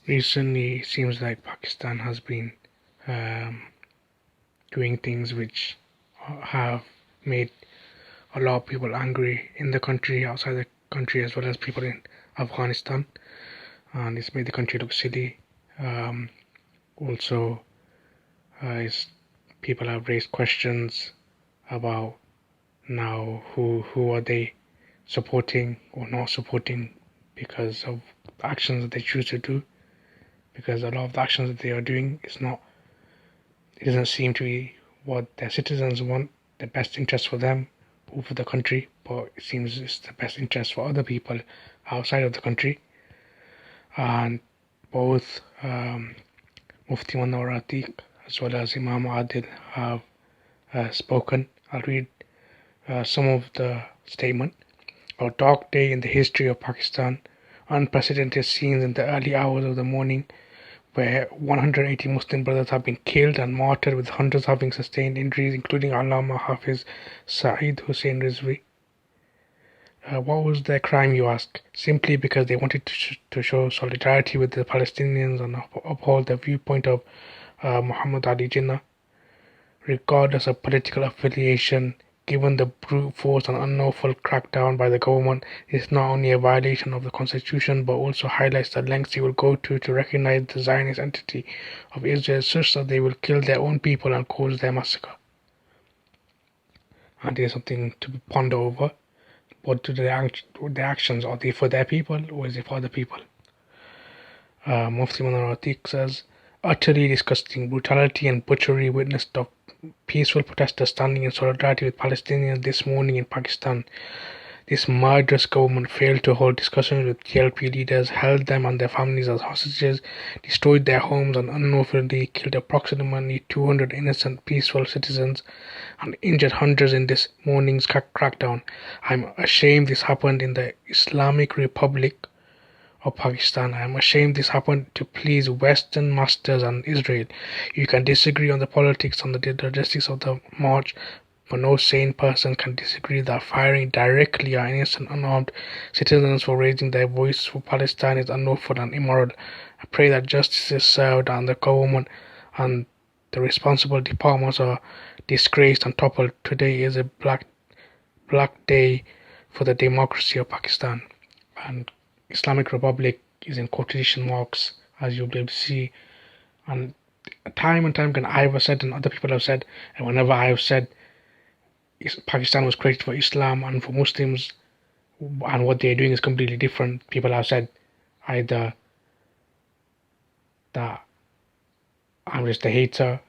Recently, it seems like Pakistan has been um, doing things which have made a lot of people angry in the country, outside the country, as well as people in Afghanistan, and it's made the country look silly. Also, people have raised questions about now who are they supporting or not supporting because of the actions that they choose to do. Because a lot of the actions that they are doing it doesn't seem to be what their citizens want, the best interest for them or for the country, but it seems it's the best interest for other people outside of the country. And both Muftī Monawwar Ateeq as well as Imam Adil have spoken. I'll read some of the statement. A dark day in the history of Pakistan, unprecedented scenes in the early hours of the morning where 180 Muslim brothers have been killed and martyred, with hundreds having sustained injuries, including Allama Hafiz Saeed Hussain Rizvi. What was their crime, you ask? Simply because they wanted to show solidarity with the Palestinians and uphold the viewpoint of Muhammad Ali Jinnah, regardless of political affiliation. Given the brute force and unlawful crackdown by the government is not only a violation of the constitution but also highlights the lengths they will go to recognize the Zionist entity of Israel such that they will kill their own people and cause their massacre. And there's something to ponder over. What do their actions, are they for their people or is it for other people? Muftī Monawwar Ateeq says, utterly disgusting brutality and butchery witnessed of peaceful protesters standing in solidarity with Palestinians this morning in Pakistan. This murderous government failed to hold discussions with TLP leaders, held them and their families as hostages, destroyed their homes and unlawfully killed approximately 200 innocent peaceful citizens and injured hundreds in this morning's crackdown. I'm ashamed this happened in the Islamic Republic of Pakistan. I am ashamed this happened to please Western masters and Israel. You can disagree on the politics and the logistics of the march, but no sane person can disagree that firing directly at innocent unarmed citizens for raising their voice for Palestine is unlawful and immoral. I pray that justice is served and the government and the responsible departments are disgraced and toppled. Today is a black day for the democracy of Pakistan. And Islamic Republic is in quotation marks, as you'll be able to see. And time again, I have said and other people have said, and whenever I have said Pakistan was created for Islam and for Muslims, and what they're doing is completely different, people have said either that I'm just a hater,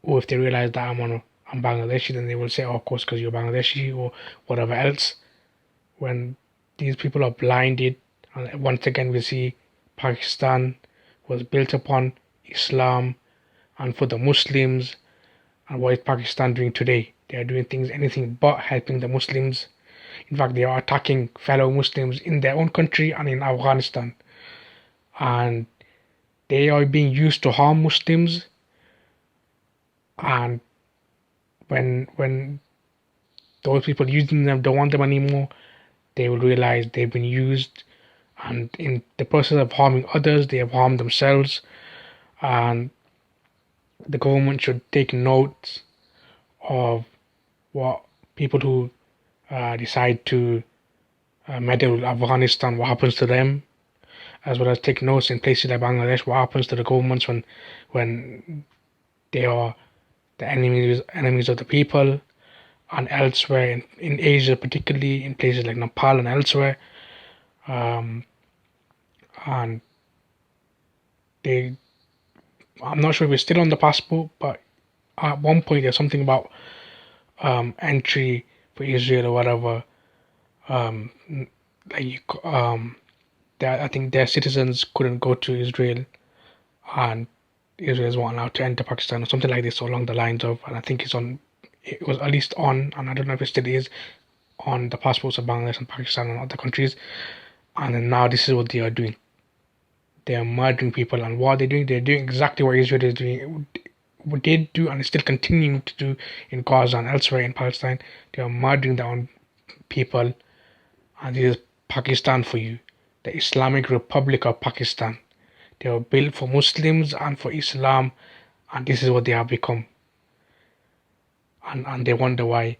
or if they realize that I'm Bangladeshi, then they will say, oh, of course, because you're Bangladeshi, or whatever else. When these people are blinded, and once again we see Pakistan was built upon Islam and for the Muslims. And what is Pakistan doing today? They are doing things anything but helping the Muslims. In fact, they are attacking fellow Muslims in their own country and in Afghanistan. And they are being used to harm Muslims. And when those people using them don't want them anymore, they will realize they've been used, and in the process of harming others, they have harmed themselves. And the government should take note of what people who decide to meddle with Afghanistan, what happens to them, as well as take notes in places like Bangladesh, what happens to the governments when they are the enemies of the people, and elsewhere in Asia, particularly in places like Nepal and elsewhere. And I'm not sure if it's still on the passport, but at one point there's something about entry for Israel or whatever. I think their citizens couldn't go to Israel, and Israelis weren't allowed to enter Pakistan or something like this along the lines of. And I think it was at least on, and I don't know if it still is, on the passports of Bangladesh and Pakistan and other countries. And then now this is what they are doing. They are murdering people, and what they're doing, exactly what Israel is doing, what they do, and is still continuing to do in Gaza and elsewhere in Palestine. They are murdering their own people, and this is Pakistan for you, the Islamic Republic of Pakistan. They were built for Muslims and for Islam, and this is what they have become. And they wonder why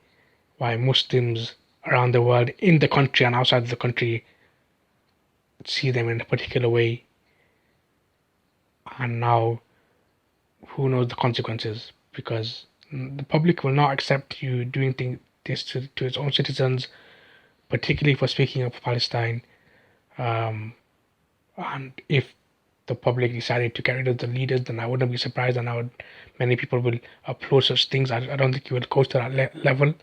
Muslims around the world, in the country and outside the country, see them in a particular way. And now, who knows the consequences? Because the public will not accept you doing this to its own citizens, particularly for speaking of Palestine. And if the public decided to get rid of the leaders, then I wouldn't be surprised, and many people will applaud such things. I don't think it will go to that level,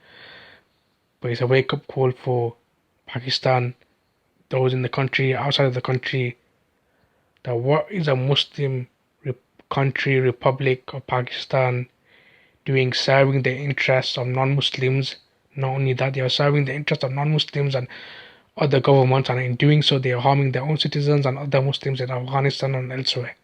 but it's a wake-up call for Pakistan, those in the country, outside of the country, that what is a Muslim country, Republic of Pakistan, doing, serving the interests of non-Muslims. Not only that, they are serving the interests of non-Muslims and other governments, and in doing so, they are harming their own citizens and other Muslims in Afghanistan and elsewhere.